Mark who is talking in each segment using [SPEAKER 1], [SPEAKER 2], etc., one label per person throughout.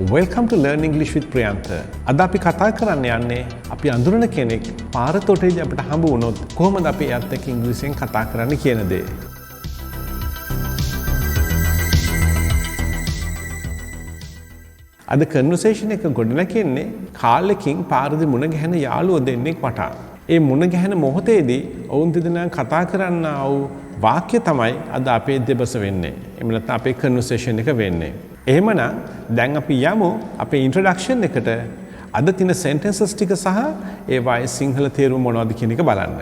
[SPEAKER 1] Welcome to Learn English with Priyantha. අද අපි කතා කරන්න යන්නේ අපි අඳුරන කෙනෙක් පාර තොටේදී අපිට හම්බ වුණොත් කොහොමද අපි එයාත් එක්ක ඉංග්‍රීසියෙන් කතා කරන්න කියන දේ. අද කන්වර්සේෂන් එක ගොඩනගන්නේ කාලෙකින් පාරදී මුණ ගැහෙන යාළුවෝ දෙන්නෙක් වටා. ඒ මුණ ගැහෙන මොහොතේදී ඔවුන් දෙදෙනා කතා කරන්න වූ වාක්‍ය තමයි අද අපේ දෙබස වෙන්නේ. එහෙම නැත්නම් අපේ කන්වර්සේෂන් එක වෙන්නේ. එහෙමනම් දැන් අපි යමු අපේ ඉන්ට්‍රොඩක්ෂන් එකට අද තියෙන සෙන්ටෙන්සස් ටික සහ ඒවායේ සිංහල තේරුම මොනවද කියන එක බලන්න.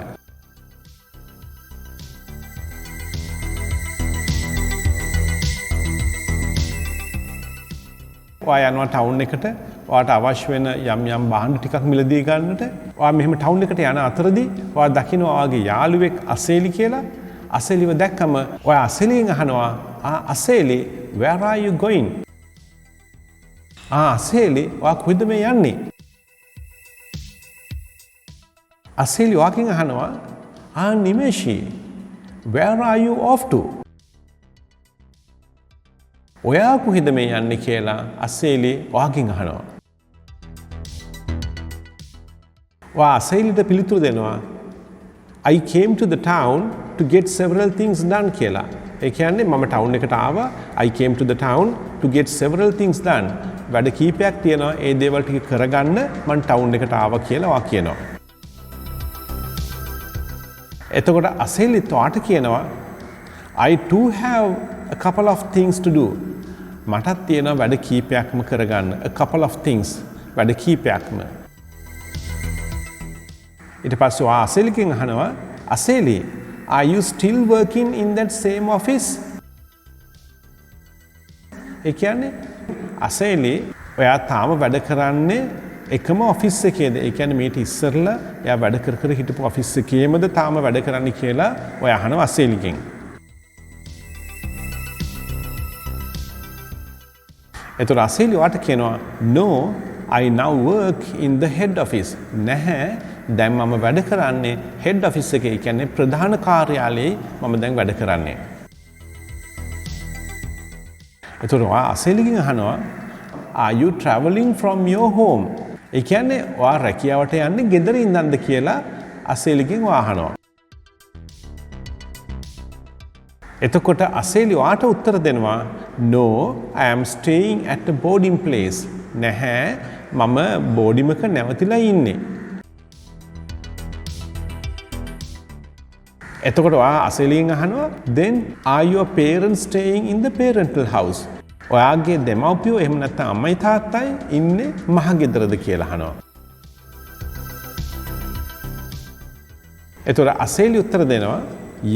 [SPEAKER 1] ඔයා යනවා ටවුන් එකට ඔයාට අවශ්‍ය වෙන යම් භාණ්ඩ ටිකක් මිලදී ගන්නට. ඔයා මෙහෙම ටවුන් එකට යන අතරදී ඔයා දකින්න ඔයාගේ යාළුවෙක් අසේලි කියලා. අසේලිව දැක්කම ඔයා අසේලියෙන් අහනවා අසේලි where are you going? අසේලි ඔයා කොහෙද මේ යන්නේ? අසේලි ඔයාගෙන් අහනවා නිමේෂි where are you off to? ඔයා කොහෙද මේ යන්නේ කියලා අසේලි ඔයාගෙන් අහනවා. ඔයා අසේලිට පිළිතුරු දෙනවා I came to the town to get several things done කියලා. ඒ කියන්නේ මම ටවුන් එකට ආවා. I came to the town to get several things done. වැඩ කීපයක් තියෙනවා. ඒ දේවල් ටික කරගන්න මම ටවුන් එකට ආවා කියලා වා කියනවා. එතකොට අසේලිත් වාට කියනවා I too have a couple of things to do. මටත් තියෙනවා වැඩ කීපයක්ම කරගන්න. A couple of things. වැඩ කීපයක්ම. ඊට පස්සේ අසේලිගෙන් අහනවා අසේලි are you still working in that same office? ඒ කියන්නේ අසේලි ඔයා තාම වැඩ කරන්නේ එකම ඔෆිස් එකේද? ඒ කියන්නේ මේට ඉස්සරලා එයා වැඩ කර හිටපු ඔෆිස් එකේමද තාම වැඩ කරන්නේ කියලා ඔයා අහනවා අසේලිගෙන්. එතකොට අසේලි ඔයාට කියනවා no I now work in the head office. නැහැ දැන් මම වැඩ කරන්නේ හෙඩ් ඔෆිස් එකේ. ඒ කියන්නේ ප්‍රධාන කාර්යාලයේ මම දැන් වැඩ කරන්නේ. එතකොට අසේලිගෙන් අහනවා are you travelling from your home? ඒ කියන්නේ ඔයා රැකියාවට යන්නේ ගෙදර ඉඳන්ද කියලා අසේලිගෙන් අහනවා. එතකොට අසේලි ඔයාට උත්තර දෙනවා no I am staying at a boarding place. නැහැ මම බෝඩිමක නැවතිලා ඉන්නේ. එතකොට අසේලියෙන් අහනවා then are your parents staying in the parental house? ඔයාගේ දෙමව්පියෝ එහෙම නැත්නම් අම්මයි තාත්තයි ඉන්නේ මහගෙදරද කියලා අහනවා. එතකොට අසේලි උත්තර දෙනවා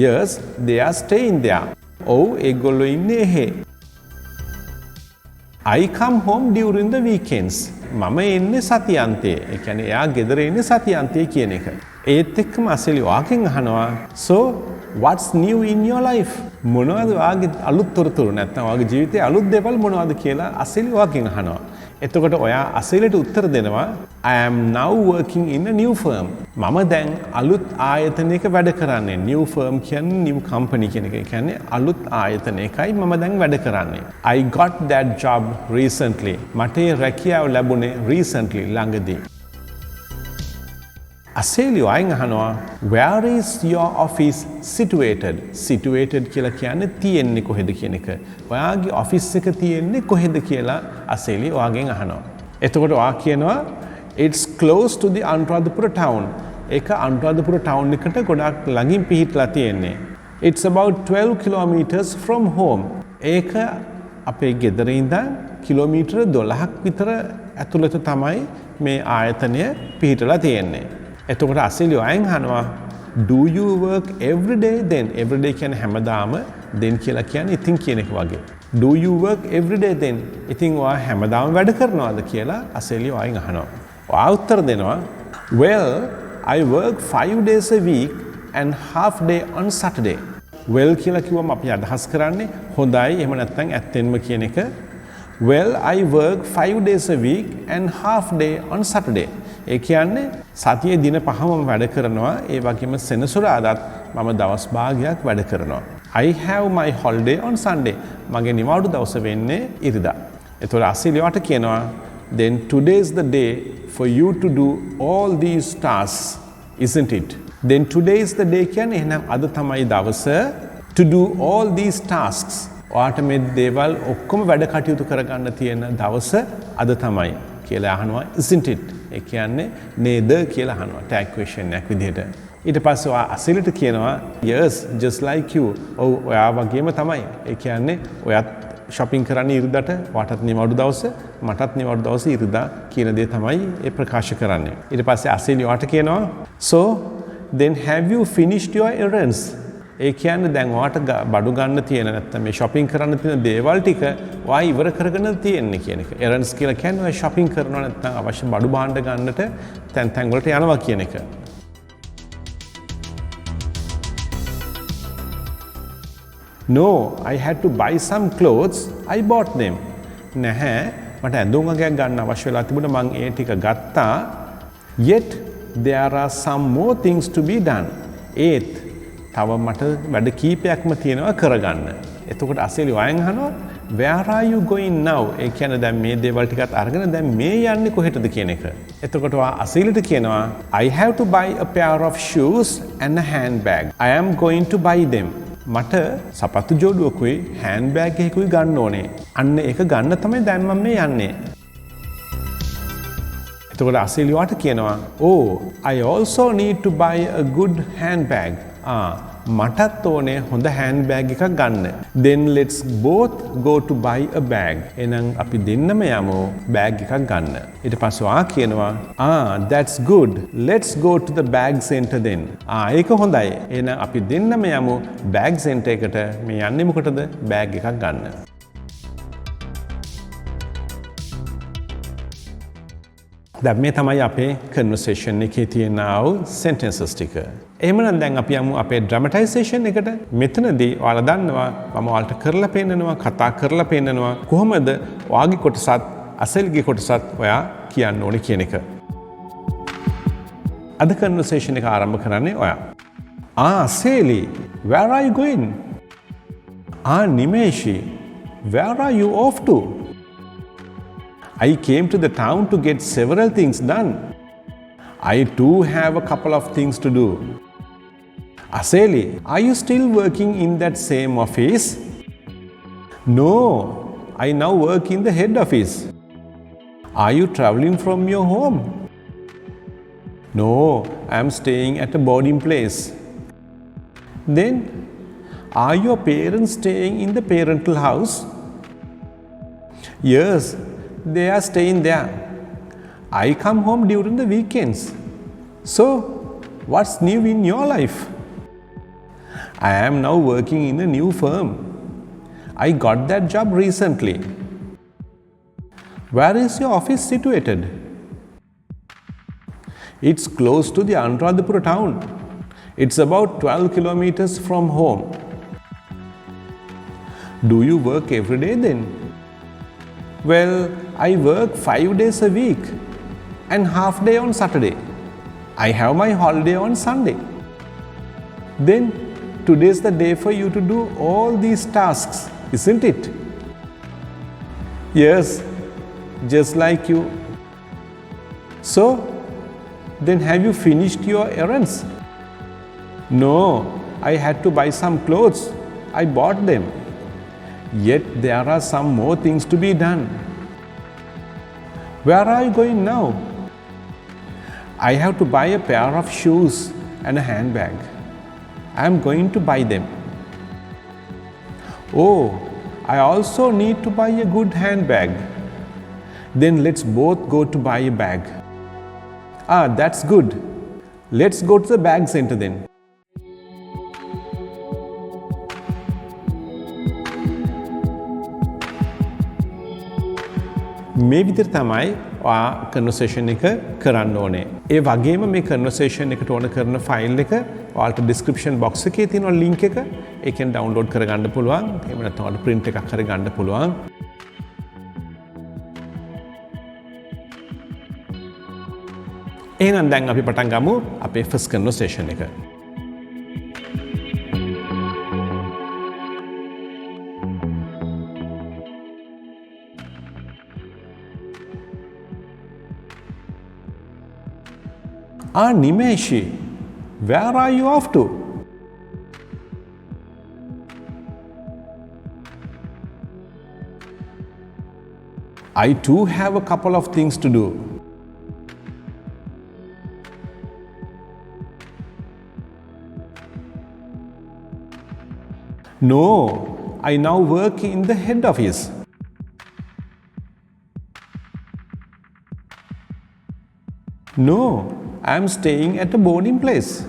[SPEAKER 1] yes they are staying there. ඔව් ඒගොල්ලෝ ඉන්නේ එහෙ. I come home during the weekends. මම එන්නේ සතියන්තයේ. ඒ කියන්නේ එයා ගෙදර ඉන්නේ සතියන්තයේ කියන එක. ඒත් එක්කම අසේලි ඔයාගෙන් අහනවා so what's new in your life? මොනවද ඔයාගේ අලුත් තොරතුරු නැත්නම් ඔයාගේ ජීවිතයේ අලුත් දේවල් මොනවද කියලා අසේලි ඔයාගෙන් අහනවා. එතකොට ඔයා අසේලිට උත්තර දෙනවා I am now working in a new firm. මම දැන් අලුත් ආයතනයක වැඩ කරන්නේ. new firm කියන්නේ new company කියන එක. ඒ කියන්නේ අලුත් ආයතනයකයි මම දැන් වැඩ කරන්නේ. I got that job recently. මට රැකියාව ලැබුණේ recently ළඟදී. අසේලි ඔයන් අහනවා where is your office situated? situated කියලා කියන්නේ තියෙන්නේ කොහෙද කියන එක. ඔයාගේ ඔෆිස් එක තියෙන්නේ කොහෙද කියලා අසේලි ඔයාගෙන් අහනවා. එතකොට ඔයා කියනවා it's close to the Anuradhapura town. ඒක අනුරාධපුර town එකට ගොඩක් ළඟින් පිහිටලා තියෙන්නේ. it's about 12 kilometers from home. ඒක අපේ ගෙදර ඉඳන් කිලෝමීටර 12ක් විතර ඇතුළත තමයි මේ ආයතනය පිහිටලා තියෙන්නේ. එතකොට අසේලි ඔයන් අහනවා do you work every day then? every day කියන්නේ හැමදාම, then කියලා කියන්නේ ඉතින් කියන එක වගේ. do you work every day then? ඉතින් ඔයා හැමදාම වැඩ කරනවද කියලා අසේලි ඔයන් අහනවා. ඔයා උත්තර දෙනවා well I work 5 days a week and half day on Saturday. well කියලා කිව්වම අපි අදහස් කරන්නේ හොඳයි එහෙම නැත්නම් ඇත්තෙන්ම කියන එක. well I work 5 days a week and half day on Saturday. ඒ කියන්නේ සතියේ දින 5ම වැඩ කරනවා. ඒ වගේම සෙනසුරාදාත් මම දවස් භාගයක් වැඩ කරනවා. I have my holiday on Sunday. මගේ නිවාඩු දවස වෙන්නේ ඉරිදා. එතකොට අසීලියට කියනවා then today is the day for you to do all these tasks, isn't it? Then today is the day කියන්නේ එහෙනම් අද තමයි දවස to do all these tasks. ඔයාට මේ දේවල් ඔක්කොම වැඩ කටයුතු කරගන්න තියෙන දවස අද තමයි කියලා අහනවා isn't it? ඒ කියන්නේ නේද කියලා අහනවා tag question එකක් විදිහට. ඊට පස්සේ ඔයා අසීලට කියනවා yes just like you. ඔව් ඔයා වගේම තමයි. ඒ කියන්නේ ඔයත් shopping කරන්නේ ඉරිදාට ඔයාටත් නිවඩු දවස මටත් නිවඩු දවස ඉරිදා කියන දේ තමයි ඒ ප්‍රකාශ කරන්නේ. ඊට පස්සේ අසීලි ඔයාට කියනවා so then have you finished your errands? ඒ කියන්නේ දැන් ඔයාට බඩු ගන්න තියෙන නැත්නම් මේ shopping කරන්න තියෙන දේවල් ටික ඔයා ඉවර කරගෙන තියෙන්නේ කියන එක. errands කියලා කියන්නේ ඔයා shopping කරනවා නැත්නම් අවශ්‍ය බඩු භාණ්ඩ ගන්නට තැන් වලට යනවා කියන එක. No, I had to buy some clothes. I bought them. නැහැ මට ඇඳුම් වගේක් ගන්න අවශ්‍ය වෙලා තිබුණා මං ඒ ටික ගත්තා. Yet there are some more things to be done. ඒත් තව මට වැඩ කීපයක්ම තියෙනවා කරගන්න. එතකොට අසීලි වයන් අහනවා where are you going now? ඒ කියන්නේ දැන් මේ දේවල් ටිකත් අරගෙන දැන් මේ යන්නේ කොහෙටද කියන එක. එතකොට අසීලිට කියනවා I have to buy a pair of shoes and a handbag. I am going to buy them. මට සපත්තු ජෝඩුවකුයි හෑන්ඩ්බෑග් එකකුයි ගන්න ඕනේ. අන්න ඒක ගන්න තමයි දැන් මම මේ යන්නේ. එතකොට අසීලියට කියනවා oh I also need to buy a good handbag. මටත් ඕනේ හොඳ හෑන්ඩ්බෑග් එකක් ගන්න. Then let's both go to buy a bag. එහෙනම් අපි දෙන්නම යමු බෑග් එකක් ගන්න. ඊට පස්සේ කියනවා that's good. Let's go to the bag center then. ඒක හොඳයි. එහෙනම් අපි දෙන්නම යමු බෑග් සෙන්ටර් එකට. මේ යන්නේ මොකටද? බෑග් එකක් ගන්න. දැන් මේ තමයි අපේ කන්වර්සේෂන් එකේ තියෙන sentences ටික. එහෙමනම් දැන් අපි යමු අපේ ඩ්‍රැමටයිසේෂන් එකට. මෙතනදී ඔයාලා දන්නවා මම ඔයාලට කරලා පෙන්නනවා කතා කරලා පෙන්නනවා කොහොමද ඔයාගේ කොටසත් අසල්ගේ කොටසත් ඔයා කියන්න ඕනේ කියන එක. අද කන්වර්සේෂන් එක ආරම්භ කරන්නේ ඔයා. අසලි where are you going? නිමේෂි where are you off to? I came to the town to get several things done. I too have a couple of things to do. Aseli, are you still working in that same office? No, I now work in the head office. Are you traveling from your home? No, I am staying at a boarding place. Then, are your parents staying in the parental house? Yes, they are staying there. I come home during the weekends. So, what's new in your life? I am now working in a new firm. I got that job recently. Where is your office situated? It's close to the Anuradhapura town. It's about 12 kilometers from home. Do you work every day then? Well, I work 5 days a week and half day on Saturday. I have my holiday on Sunday. Then today is the day for you to do all these tasks, isn't it? Yes, just like you. So, then have you finished your errands? No, I had to buy some clothes. I bought them. Yet there are some more things to be done. Where are you going now? I have to buy a pair of shoes and a handbag. I am going to buy them. Oh, I also need to buy a good handbag. Then let's both go to buy a bag. That's good. Let's go to the bag center then. මේ විදිහට තමයි ඔයා conversation එක කරන්න ඕනේ. ඒ වගේම මේ conversation එකට ඕන කරන ෆයිල් එක ඔයාලට ඩිස්ක්‍රිප්ෂන් බොක්ස් එකේ තියෙනවා ලින්ක් එක. ඒකෙන් ඩවුන්ලෝඩ් කරගන්න පුළුවන්. එහෙම නැත්නම් ඔයාලට print එකක් හරි ගන්න පුළුවන්. එහෙනම් දැන් අපි පටන් ගමු අපේ ෆස්ට් කන්වර්සේෂන් එක. Nimeshi, where are you off to? I too have a couple of things to do. No, I now work in the head office. No, I am staying at a boarding place.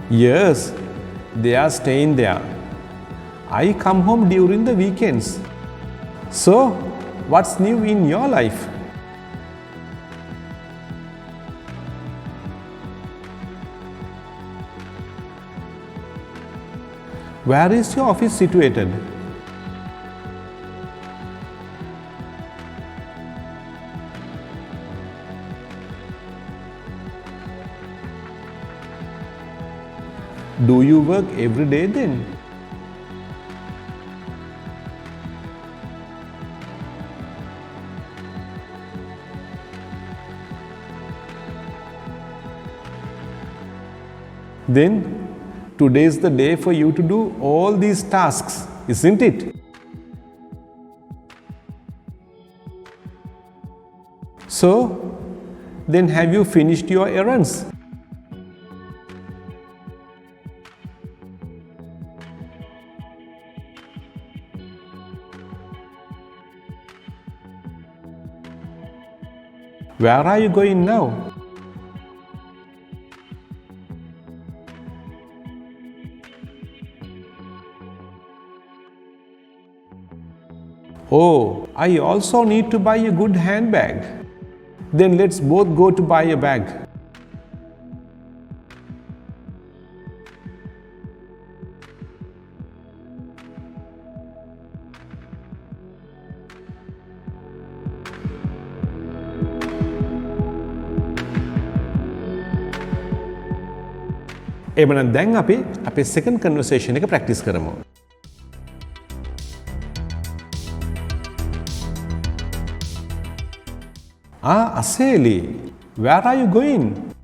[SPEAKER 1] Yes, they are staying there. I come home during the weekends. So, what's new in your life? Where is your office situated? Do you work every day then? Then today is the day for you to do all these tasks, isn't it? So, then have you finished your errands? Where are you going now? Oh, I also need to buy a good handbag. Then let's both go to buy a bag. එමනම් දැන් අපි අපේ second conversation එක practice කරමු. Aseli, where are you going?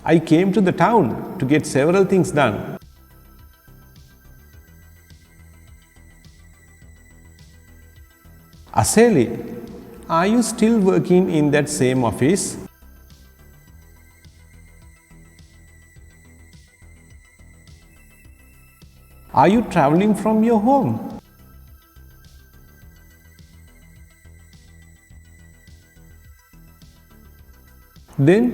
[SPEAKER 1] I came to the town to get several things done. Aseli, are you still working in that same office? Are you traveling from your home? Then,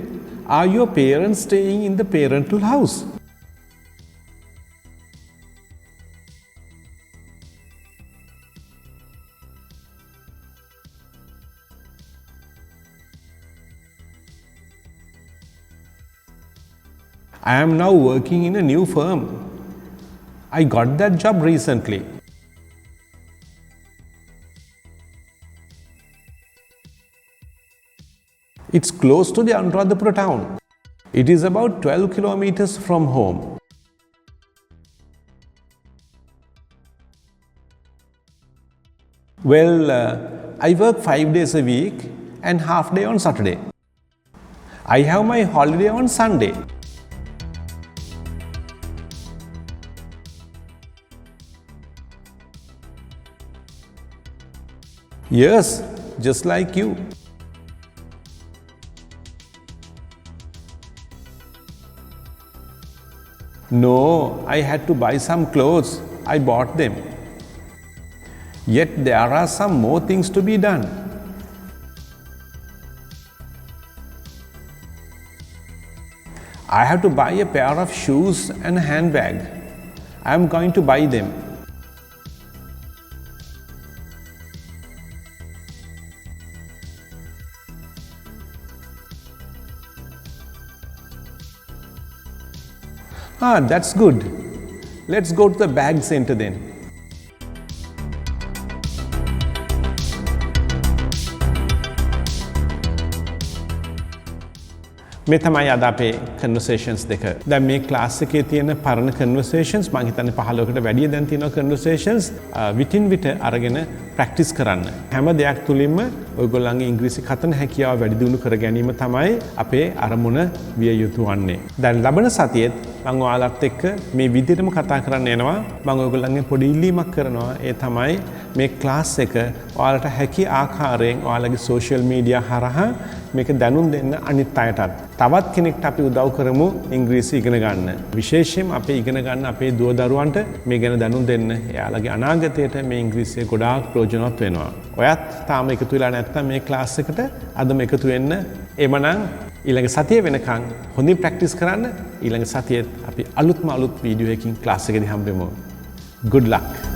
[SPEAKER 1] are your parents staying in the parental house? I am now working in a new firm. I got that job recently. It's close to the Anuradhapura town. It is about 12 kilometers from home. Well, I work 5 days a week and half day on Saturday. I have my holiday on Sunday. Yes, just like you. No, I had to buy some clothes. I bought them. Yet there are some more things to be done. I have to buy a pair of shoes and a handbag. I am going to buy them. That's good. Let's go to the bag center then. මේ තමයි අද අපේ කන්වර්සේෂන්ස් දෙක. දැන් මේ class එකේ තියෙන පරණ කන්වර්සේෂන්ස් මම හිතන්නේ 15කට වැඩිය දැන් තියෙනවා කන්වර්සේෂන්ස් විටින් විට අරගෙන ප්‍රැක්ටිස් කරන්න. හැම දෙයක් තුලින්ම ඔයගොල්ලන්ගේ ඉංග්‍රීසි කතන හැකියාව වැඩි දියුණු කර ගැනීම තමයි අපේ අරමුණ විය යුතු වන්නේ. දැන් ලබන සතියේත් මම ඔයාලත් එක්ක මේ විදිහටම කතා කරන්න එනවා. මම ඔයගොල්ලන්ගෙන් පොඩි ඉල්ලීමක් කරනවා. ඒ තමයි මේ ක්ලාස් එක ඔයාලට හැකි ආකාරයෙන් ඔයාලගේ සෝෂල් මීඩියා හරහා මේක දැනුම් දෙන්න අනිත් අයටත්. තවත් කෙනෙක්ට අපි උදව් කරමු ඉංග්‍රීසි ඉගෙන ගන්න. විශේෂයෙන් අපේ ඉගෙන ගන්න අපේ දුව දරුවන්ට මේ ගැන දැනුම් දෙන්න. එයාලගේ අනාගතයට මේ ඉංග්‍රීසිය ගොඩාක් ප්‍රයෝජනවත් වෙනවා. ඔයත් තාම එකතු වෙලා නැත්නම් මේ ක්ලාස් එකට අදම එකතු වෙන්න. එමනම් ඊළඟ සතිය වෙනකන් හොඳින් ප්‍රැක්ටිස් කරන්න. ඊළඟ සතියේත් අපි අලුත් වීඩියෝ එකකින් ක්ලාස් එකේදී හම්බෙමු. Good luck.